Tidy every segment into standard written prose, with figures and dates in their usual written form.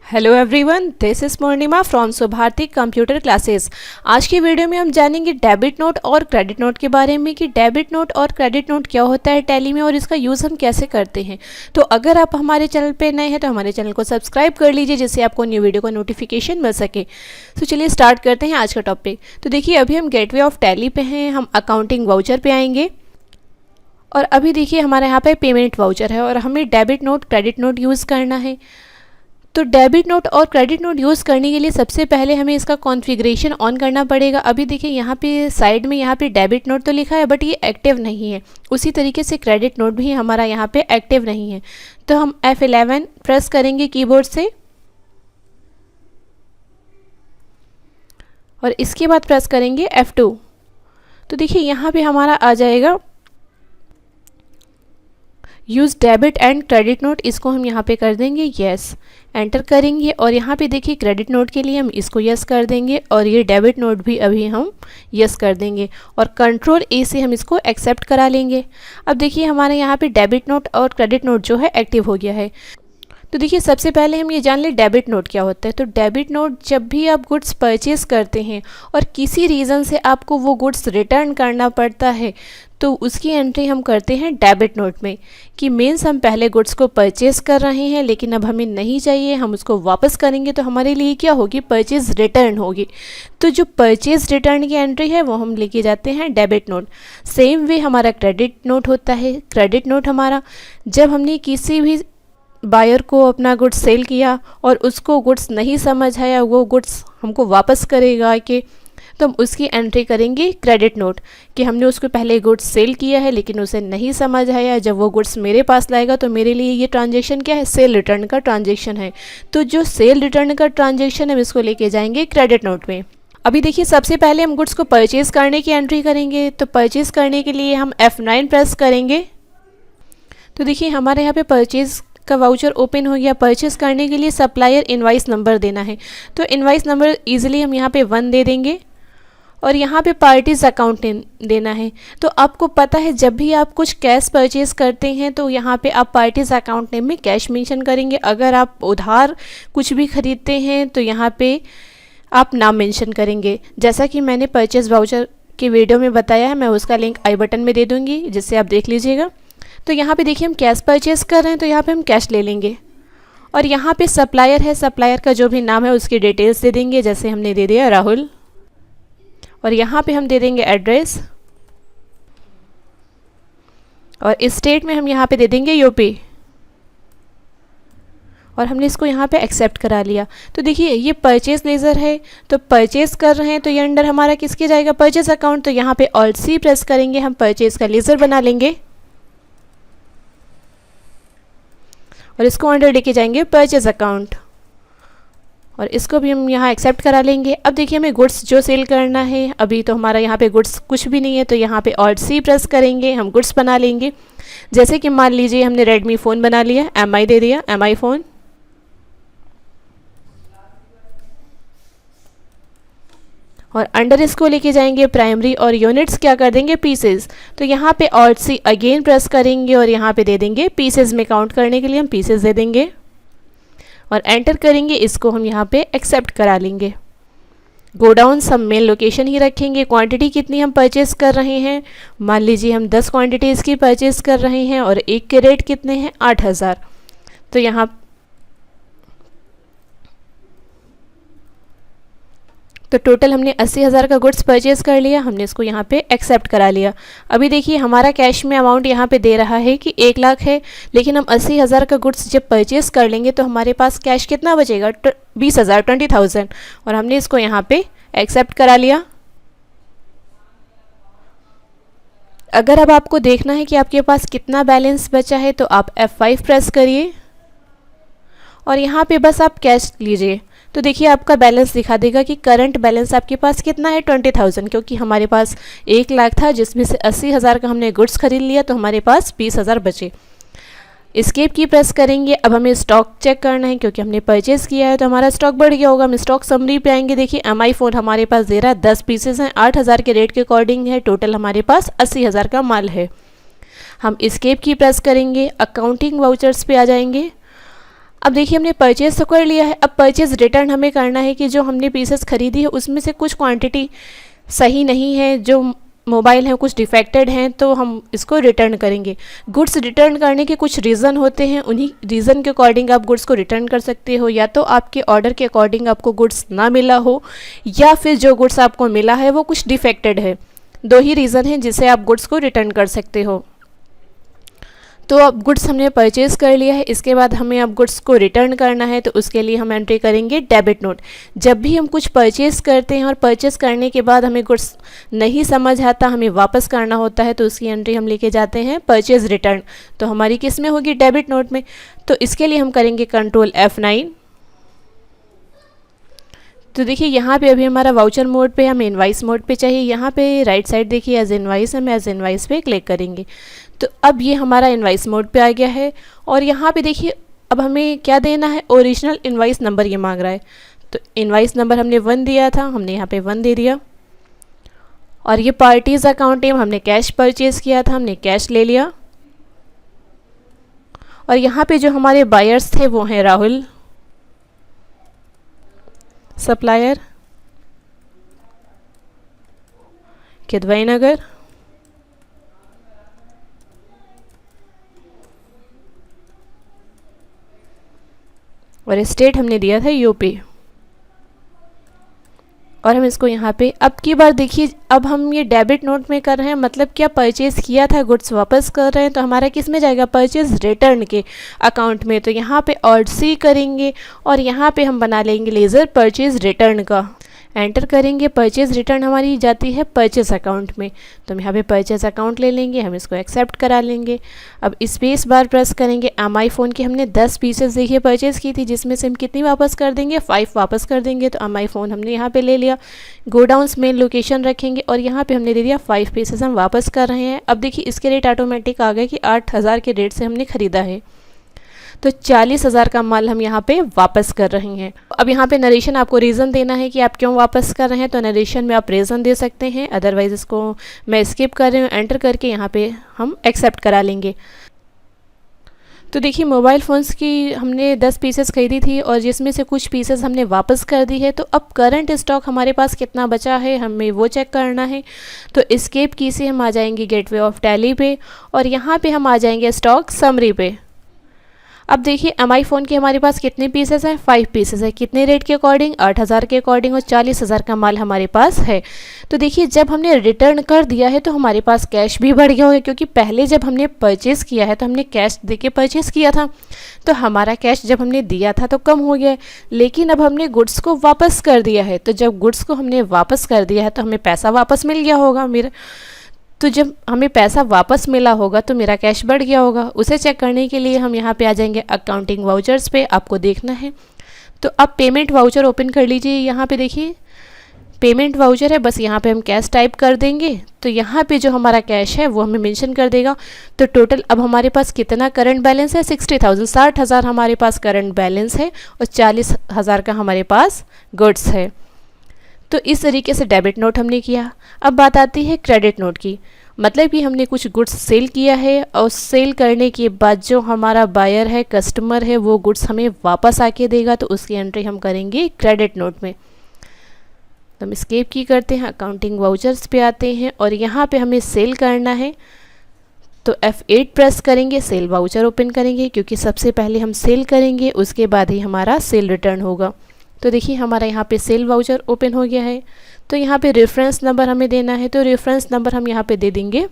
Hello everyone, this is Purnima from Subharti computer classes. आज की video में हम जानेंगे डेबिट नोट और क्रेडिट नोट के बारे में कि डेबिट नोट और क्रेडिट नोट क्या होता है टैली में और इसका यूज़ हम कैसे करते हैं। तो अगर आप हमारे चैनल पे नए हैं तो हमारे चैनल को सब्सक्राइब कर लीजिए जिससे आपको न्यू वीडियो का नोटिफिकेशन मिल सके। तो चलिए स्टार्ट करते हैं आज का टॉपिक। तो देखिए, अभी हम गेटवे ऑफ टैली पे हैं, हम अकाउंटिंग वाउचर पे आएंगे और अभी देखिए हमारे यहाँ पे पेमेंट वाउचर है और हमें debit note credit note use करना है। तो डेबिट नोट और क्रेडिट नोट यूज़ करने के लिए सबसे पहले हमें इसका कॉन्फ़िगरेशन ऑन करना पड़ेगा। अभी देखिए यहाँ पे साइड में यहाँ पे डेबिट नोट तो लिखा है बट ये एक्टिव नहीं है। उसी तरीके से क्रेडिट नोट भी हमारा यहाँ पे एक्टिव नहीं है। तो हम F11 प्रेस करेंगे कीबोर्ड से और इसके बाद प्रेस करेंगे F2। तो देखिए यहाँ पे हमारा आ जाएगा use debit and credit note. इसको हम यहाँ पे कर देंगे येस, एंटर करेंगे और यहाँ पे देखिए क्रेडिट नोट के लिए हम इसको यस कर देंगे और ये डेबिट नोट भी अभी हम यस कर देंगे और कंट्रोल ए से हम इसको एक्सेप्ट करा लेंगे। अब देखिए हमारे यहाँ पे डेबिट नोट और क्रेडिट नोट जो है एक्टिव हो गया है। तो देखिए सबसे पहले हम ये जान लें डेबिट नोट क्या होता है। तो डेबिट नोट जब भी आप गुड्स परचेज़ करते हैं और किसी रीज़न से आपको वो गुड्स रिटर्न करना पड़ता है तो उसकी एंट्री हम करते हैं डेबिट नोट में कि मीन्स हम पहले गुड्स को परचेज़ कर रहे हैं लेकिन अब हमें नहीं चाहिए, हम उसको वापस करेंगे तो हमारे लिए क्या होगी, परचेज़ रिटर्न होगी। तो जो परचेज़ रिटर्न की एंट्री है वो हम लेके जाते हैं डेबिट नोट। सेम वे हमारा क्रेडिट नोट होता है। क्रेडिट नोट हमारा जब हमने किसी भी बायर को अपना गुड्स सेल किया और उसको गुड्स नहीं समझ आया, वो गुड्स हमको वापस करेगा कि तो हम उसकी एंट्री करेंगे क्रेडिट नोट कि हमने उसको पहले गुड्स सेल किया है लेकिन उसे नहीं समझ आया, जब वो गुड्स मेरे पास लाएगा तो मेरे लिए ये ट्रांजैक्शन क्या है, सेल रिटर्न का ट्रांजैक्शन है। तो जो सेल रिटर्न का ट्रांजैक्शन है हम इसको लेके जाएंगे क्रेडिट नोट में। अभी देखिए सबसे पहले हम गुड्स को परचेज़ करने की एंट्री करेंगे। तो परचेज़ करने के लिए हम F9 प्रेस करेंगे। तो देखिए हमारे यहाँ पे परचेज़ का वाउचर ओपन हो गया। परचेस करने के लिए सप्लायर इनवाइस नंबर देना है। तो इनवाइस नंबर इजीली हम यहाँ पे 1 दे देंगे और यहाँ पे पार्टीज अकाउंट देना है। तो आपको पता है जब भी आप कुछ कैश परचेज करते हैं तो यहाँ पे आप पार्टीज अकाउंट नेम में कैश मेंशन करेंगे। अगर आप उधार कुछ भी खरीदते हैं तो यहाँ पे आप नाम मेंशन करेंगे। जैसा कि मैंने परचेज वाउचर के वीडियो में बताया है, मैं उसका लिंक आई बटन में दे दूँगी जिससे आप देख लीजिएगा। तो यहाँ पे देखिए हम कैश परचेज़ कर रहे हैं तो यहाँ पे हम कैश ले लेंगे और यहाँ पे सप्लायर है, सप्लायर का जो भी नाम है उसकी डिटेल्स दे देंगे। जैसे हमने दे दिया राहुल और यहाँ पे हम दे देंगे एड्रेस और स्टेट में हम यहाँ पे दे देंगे यूपी और हमने इसको यहाँ पे एक्सेप्ट करा लिया। तो देखिए ये परचेज लेज़र है, तो परचेज़ कर रहे हैं तो ये अंडर हमारा किसके जाएगा, परचेज अकाउंट। तो यहाँ पे ऑल्ट सी प्रेस करेंगे, हम परचेज़ का लेज़र बना लेंगे और इसको अंडर लेके जाएंगे परचेज अकाउंट और इसको भी हम यहाँ एक्सेप्ट करा लेंगे। अब देखिए हमें गुड्स जो सेल करना है, अभी तो हमारा यहाँ पे गुड्स कुछ भी नहीं है तो यहाँ पे ऑल्ट सी प्रेस करेंगे, हम गुड्स बना लेंगे। जैसे कि मान लीजिए हमने रेडमी फ़ोन बना लिया, MI दे दिया, MI फ़ोन और अंडर इसको लेके जाएंगे प्राइमरी और यूनिट्स क्या कर देंगे, पीसेस। तो यहाँ पे ऑल्ट सी अगेन प्रेस करेंगे और यहाँ पे दे देंगे पीसेस में काउंट करने के लिए हम पीसेस दे देंगे और एंटर करेंगे। इसको हम यहाँ पे एक्सेप्ट करा लेंगे। गोडाउन सब मेन लोकेशन ही रखेंगे। क्वांटिटी कितनी हम परचेज़ कर रहे हैं, मान लीजिए हम 10 क्वांटिटीज़ की परचेज़ कर रहे हैं और एक के रेट कितने हैं, 8000। तो यहाँ तो टोटल हमने 80,000 का गुड्स परचेज़ कर लिया, हमने इसको यहाँ पे एक्सेप्ट करा लिया। अभी देखिए हमारा कैश में अमाउंट यहाँ पे दे रहा है कि 1 लाख है लेकिन हम 80,000 का गुड्स जब परचेज़ कर लेंगे तो हमारे पास कैश कितना बचेगा, 20,000, 20,000 और हमने इसको यहाँ पे एक्सेप्ट करा लिया। अगर अब आपको देखना है कि आपके पास कितना बैलेंस बचा है तो आप F5 प्रेस करिए और यहाँ पे बस आप कैश लीजिए। तो देखिए आपका बैलेंस दिखा देगा कि करंट बैलेंस आपके पास कितना है, 20,000, क्योंकि हमारे पास 1 लाख था जिसमें से 80,000 का हमने गुड्स खरीद लिया तो हमारे पास 20,000 बचे। एस्केप की प्रेस करेंगे। अब हमें स्टॉक चेक करना है क्योंकि हमने परचेज़ किया है तो हमारा स्टॉक बढ़ गया होगा। हम स्टॉक समरी पे आएंगे। देखिए MI फ़ोन हमारे पास दे रहा है 10 पीसेस हैं, 8,000 के रेट के अकॉर्डिंग है, टोटल हमारे पास 80,000 का माल है। हम एस्केप की प्रेस करेंगे, अकाउंटिंग वाउचर्स पे आ जाएंगे। अब देखिए हमने परचेज तो कर लिया है, अब परचेज रिटर्न हमें करना है कि जो हमने पीसेस खरीदी है उसमें से कुछ क्वांटिटी सही नहीं है, जो मोबाइल है कुछ डिफेक्टेड हैं, तो हम इसको रिटर्न करेंगे। गुड्स रिटर्न करने के कुछ रीज़न होते हैं, उन्हीं रीज़न के अकॉर्डिंग आप गुड्स को रिटर्न कर सकते हो। या तो आपके ऑर्डर के अकॉर्डिंग आपको गुड्स ना मिला हो, या फिर जो गुड्स आपको मिला है वो कुछ डिफेक्टेड है। दो ही रीज़न हैं जिससे आप गुड्स को रिटर्न कर सकते हो। तो अब गुड्स हमने परचेज़ कर लिया है, इसके बाद हमें अब गुड्स को रिटर्न करना है, तो उसके लिए हम एंट्री करेंगे डेबिट नोट। जब भी हम कुछ परचेज़ करते हैं और परचेज़ करने के बाद हमें गुड्स नहीं समझ आता, हमें वापस करना होता है, तो उसकी एंट्री हम लेके जाते हैं परचेज़ रिटर्न। तो हमारी किस में होगी? डेबिट नोट में। तो इसके लिए हम करेंगे कंट्रोल F9। तो देखिए यहाँ पे अभी हमारा वाउचर मोड पे, हमें इनवाइस मोड पे चाहिए। यहाँ पे राइट साइड देखिए एज इनवाइस, हम एज इनवाइस पे क्लिक करेंगे। तो अब ये हमारा इनवाइस मोड पे आ गया है। और यहाँ पे देखिए अब हमें क्या देना है? ओरिजिनल इनवाइस नंबर ये मांग रहा है। तो इनवाइस नंबर हमने 1 दिया था, हमने यहाँ पे 1 दे दिया। और ये पार्टीज अकाउंट नेम, हमने कैश परचेज़ किया था, हमने कैश ले लिया। और यहाँ पे जो हमारे बायर्स थे वो हैं राहुल। सप्लायर किदवई नगर। और स्टेट हमने दिया था यूपी। और हम इसको यहाँ पे अब की बार देखिए, अब हम ये डेबिट नोट में कर रहे हैं, मतलब क्या परचेज़ किया था, गुड्स वापस कर रहे हैं, तो हमारा किस में जाएगा? परचेज़ रिटर्न के अकाउंट में। तो यहाँ पे ऑर्ड सी करेंगे और यहाँ पे हम बना लेंगे लेज़र परचेज़ रिटर्न का, एंटर करेंगे। परचेज़ रिटर्न हमारी जाती है परचेज़ अकाउंट में, तो हम यहाँ पे परचेज़ अकाउंट ले लेंगे, हम इसको एक्सेप्ट करा लेंगे। अब स्पेस बार प्रेस करेंगे। MI फ़ोन की हमने 10 पीसेस देखिए परचेज़ की थी, जिसमें से हम कितनी वापस कर देंगे? 5 वापस कर देंगे। तो MI फ़ोन हमने यहाँ पे ले लिया। गोडाउन्स मेन लोकेशन रखेंगे और यहाँ पे हमने दे दिया 5 पीसेस हम वापस कर रहे हैं। अब देखिए इसके रेट ऑटोमेटिक आ गए कि 8000 के रेट से हमने ख़रीदा है, तो 40,000 का माल हम यहाँ पे वापस कर रहे हैं। अब यहाँ पे नरेशन आपको रीज़न देना है कि आप क्यों वापस कर रहे हैं, तो नरेशन में आप रीज़न दे सकते हैं, अदरवाइज़ इसको मैं स्किप कर रही हूँ। एंटर करके यहाँ पे हम एक्सेप्ट करा लेंगे। तो देखिए मोबाइल फ़ोन्स की हमने 10 पीसेस खरीदी थी और जिसमें से कुछ पीसेस हमने वापस कर दी है। तो अब करंट स्टॉक हमारे पास कितना बचा है हमें वो चेक करना है। तो एस्केप की से हम आ जाएंगे गेटवे ऑफ टैली पे और यहाँ पे हम आ जाएंगे स्टॉक समरी पे। अब देखिए MI फ़ोन के हमारे पास कितने पीसेस हैं? 5 पीसेस है। कितने रेट के अकॉर्डिंग? 8000 के अकॉर्डिंग, और 40,000 का माल हमारे पास है। तो देखिए जब हमने रिटर्न कर दिया है तो हमारे पास कैश भी बढ़ गया होगा, क्योंकि पहले जब हमने परचेज़ किया है तो हमने कैश दे के परचेज़ किया था, तो हमारा कैश जब हमने दिया था तो कम हो गया है। लेकिन अब हमने गुड्स को वापस कर दिया है, तो जब गुड्स को हमने वापस कर दिया है तो हमें पैसा वापस मिल गया होगा मेरा। तो जब हमें पैसा वापस मिला होगा तो मेरा कैश बढ़ गया होगा। उसे चेक करने के लिए हम यहाँ पे आ जाएंगे अकाउंटिंग वाउचर्स पे, आपको देखना है। तो अब पेमेंट वाउचर ओपन कर लीजिए। यहाँ पे देखिए पेमेंट वाउचर है, बस यहाँ पे हम कैश टाइप कर देंगे तो यहाँ पे जो हमारा कैश है वो हमें मेंशन कर देगा। तो टोटल अब हमारे पास कितना करंट बैलेंस है? 60,000, 60,000 हमारे पास करंट बैलेंस है और 40,000 का हमारे पास गुड्स है। तो इस तरीके से डेबिट नोट हमने किया। अब बात आती है क्रेडिट नोट की, मतलब कि हमने कुछ गुड्स सेल किया है और सेल करने के बाद जो हमारा बायर है, कस्टमर है, वो गुड्स हमें वापस आके देगा, तो उसकी एंट्री हम करेंगे क्रेडिट नोट में। तो हम एस्केप की करते हैं, अकाउंटिंग वाउचर्स पे आते हैं और यहाँ पे हमें सेल करना है। तो F8 प्रेस करेंगे, सेल वाउचर ओपन करेंगे, क्योंकि सबसे पहले हम सेल करेंगे उसके बाद ही हमारा सेल रिटर्न होगा। तो देखिए हमारा यहाँ पे सेल वाउचर ओपन हो गया है। तो यहाँ पे रेफरेंस नंबर हमें देना है, तो रेफरेंस नंबर हम यहाँ पे दे देंगे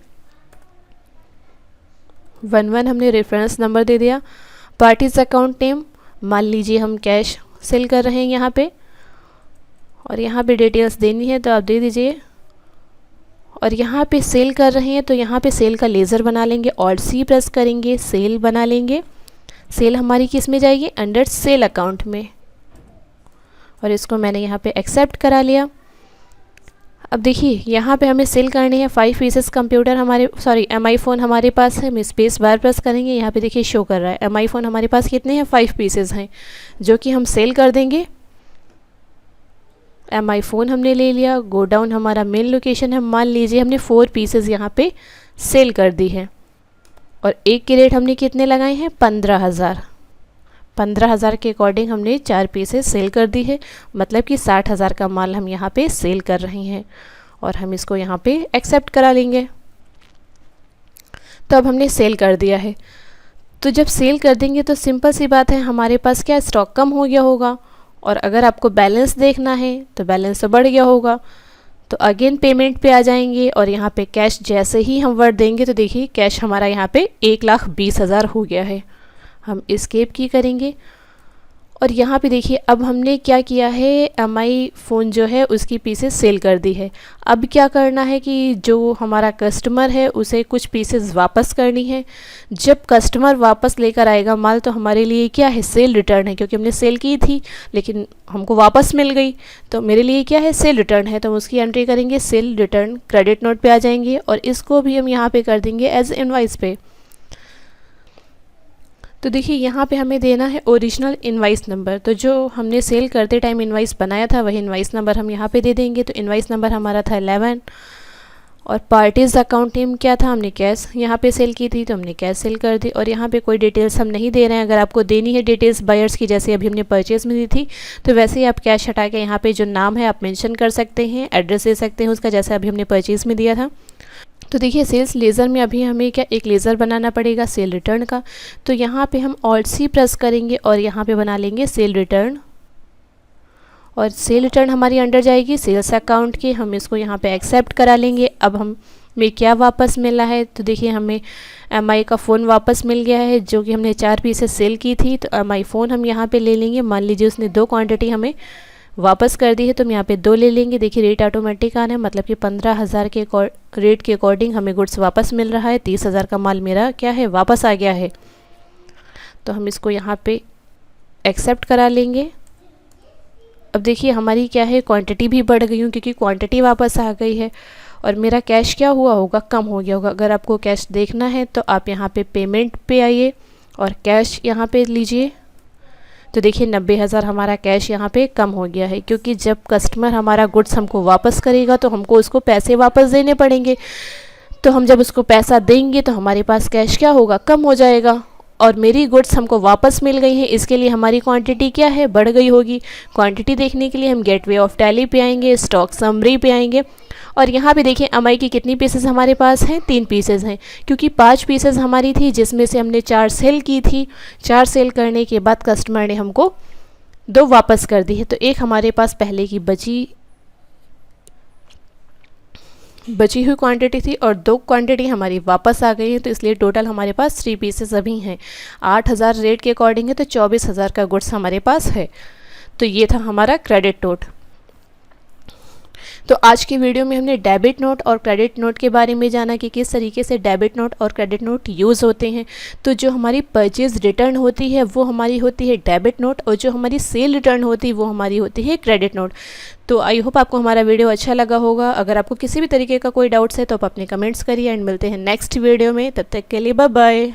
11, हमने रेफरेंस नंबर दे दिया। पार्टीज अकाउंट नेम, मान लीजिए हम कैश सेल कर रहे हैं यहाँ पे, और यहाँ पे डिटेल्स देनी है तो आप दे दीजिए। और यहाँ पे सेल कर रहे हैं तो यहाँ पे सेल का लेज़र बना लेंगे, ऑल्ट सी प्रेस करेंगे, सेल बना लेंगे। सेल हमारी किस में जाएगी? अंडर सेल अकाउंट में, और इसको मैंने यहाँ पे एक्सेप्ट करा लिया। अब देखिए यहाँ पे हमें सेल करनी है 5 पीसेस कंप्यूटर MI फ़ोन हमारे पास है। हम स्पेस बार प्रेस करेंगे, यहाँ पे देखिए शो कर रहा है MI फ़ोन हमारे पास कितने हैं? 5 पीसेस हैं, जो कि हम सेल कर देंगे। MI फ़ोन हमने ले लिया। गोडाउन हमारा मेन लोकेशन है, मान लीजिए हमने 4 पीसेस यहाँ पे सेल कर दी है और एक के रेट हमने कितने लगाए हैं? 15,000। 15,000 के अकॉर्डिंग हमने 4 पीसेस सेल कर दी है, मतलब कि 60,000 का माल हम यहाँ पे सेल कर रहे हैं और हम इसको यहाँ पे एक्सेप्ट करा लेंगे। तो अब हमने सेल कर दिया है। तो जब सेल कर देंगे तो सिंपल सी बात है, हमारे पास क्या स्टॉक कम हो गया होगा, और अगर आपको बैलेंस देखना है तो बैलेंस तो बढ़ गया होगा। तो अगेन पेमेंट पे आ जाएंगे और यहाँ पे कैश जैसे ही हम वर्ड देंगे तो देखिए कैश हमारा यहाँ पे 1,20,000 हो गया है। हम एस्केप की करेंगे और यहाँ पे देखिए अब हमने क्या किया है, एमआई फ़ोन जो है उसकी पीसेस सेल कर दी है। अब क्या करना है कि जो हमारा कस्टमर है उसे कुछ पीसेस वापस करनी है। जब कस्टमर वापस लेकर आएगा माल तो हमारे लिए क्या है, सेल रिटर्न है, क्योंकि हमने सेल की थी लेकिन हमको वापस मिल गई, तो मेरे लिए क्या है, सेल रिटर्न है। तो हम उसकी एंट्री करेंगे, सेल रिटर्न क्रेडिट नोट पे आ जाएंगे और इसको भी हम यहाँ पे कर देंगे एज इनवाइस पे। तो देखिए यहाँ पे हमें देना है ओरिजिनल इनवाइस नंबर। तो जो हमने सेल करते टाइम इनवाइस बनाया था वही इनवाइस नंबर हम यहाँ पे दे देंगे। तो इनवाइस नंबर हमारा था 11 और पार्टीज़ अकाउंट नेम क्या था, हमने कैश यहाँ पे सेल की थी तो हमने कैश सेल कर दी। और यहाँ पे कोई डिटेल्स हम नहीं दे रहे हैं। अगर आपको देनी है डिटेल्स बायर्स की, जैसे अभी हमने परचेज़ में दी थी, तो वैसे ही आप कैश हटा के यहाँ पे जो नाम है आप मेंशन कर सकते हैं, एड्रेस दे सकते हैं उसका, जैसे अभी हमने परचेज़ में दिया था। तो देखिए सेल्स लेज़र में अभी हमें क्या एक लेज़र बनाना पड़ेगा सेल रिटर्न का। तो यहाँ पे हम ऑल्ट सी प्रेस करेंगे और यहाँ पे बना लेंगे सेल रिटर्न, और सेल रिटर्न हमारी अंडर जाएगी सेल्स अकाउंट की। हम इसको यहाँ पे एक्सेप्ट करा लेंगे। अब हमें क्या वापस मिला है, तो देखिए हमें एमआई का फ़ोन वापस मिल गया है जो कि हमने 4 पीसेस सेल की थी। तो एमआई फ़ोन हम यहाँ पे ले लेंगे। मान लीजिए उसने 2 क्वांटिटी हमें वापस कर दी है तो हम यहाँ पे 2 ले लेंगे। देखिए रेट ऑटोमेटिक आना है, मतलब कि 15,000 के रेट के अकॉर्डिंग हमें गुड्स वापस मिल रहा है। 30,000 का माल मेरा क्या है, वापस आ गया है। तो हम इसको यहाँ पे एक्सेप्ट करा लेंगे। अब देखिए हमारी क्या है, क्वांटिटी भी बढ़ गई हूँ क्योंकि क्वांटिटी वापस आ गई है और मेरा कैश क्या हुआ होगा, कम हो गया होगा। अगर आपको कैश देखना है तो आप यहाँ पे पेमेंट पे आइए और कैश यहाँ पे लीजिए। तो देखिए 90,000 हमारा कैश यहाँ पे कम हो गया है, क्योंकि जब कस्टमर हमारा गुड्स हमको वापस करेगा तो हमको उसको पैसे वापस देने पड़ेंगे। तो हम जब उसको पैसा देंगे तो हमारे पास कैश क्या होगा, कम हो जाएगा। और मेरी गुड्स हमको वापस मिल गई हैं, इसके लिए हमारी क्वांटिटी क्या है, बढ़ गई होगी। क्वांटिटी देखने के लिए हम गेटवे ऑफ टैली पे आएंगे, स्टॉक समरी पे आएंगे और यहाँ पे देखिए एमआई की कितनी पीसेस हमारे पास हैं, 3 पीसेस हैं, क्योंकि 5 पीसेस हमारी थी जिसमें से हमने 4 सेल की थी। 4 सेल करने के बाद कस्टमर ने हमको 2 वापस कर दी है। तो एक हमारे पास पहले की बची हुई क्वांटिटी थी और 2 क्वांटिटी हमारी वापस आ गई है। तो इसलिए टोटल हमारे पास 3 पीसेस अभी हैं। 8,000 रेट के अकॉर्डिंग है तो 24,000 का गुड्स हमारे पास है। तो ये था हमारा क्रेडिट नोट। तो आज की वीडियो में हमने डेबिट नोट और क्रेडिट नोट के बारे में जाना कि किस तरीके से डेबिट नोट और क्रेडिट नोट यूज़ होते हैं। तो जो हमारी परचेज रिटर्न होती है वो हमारी होती है डेबिट नोट और जो हमारी सेल रिटर्न होती है वो हमारी होती है क्रेडिट नोट। तो आई होप आपको हमारा वीडियो अच्छा लगा होगा। अगर आपको किसी भी तरीके का कोई डाउट्स है तो आप अपने कमेंट्स करिए एंड मिलते हैं नेक्स्ट वीडियो में। तब तक के लिए बाय बाय।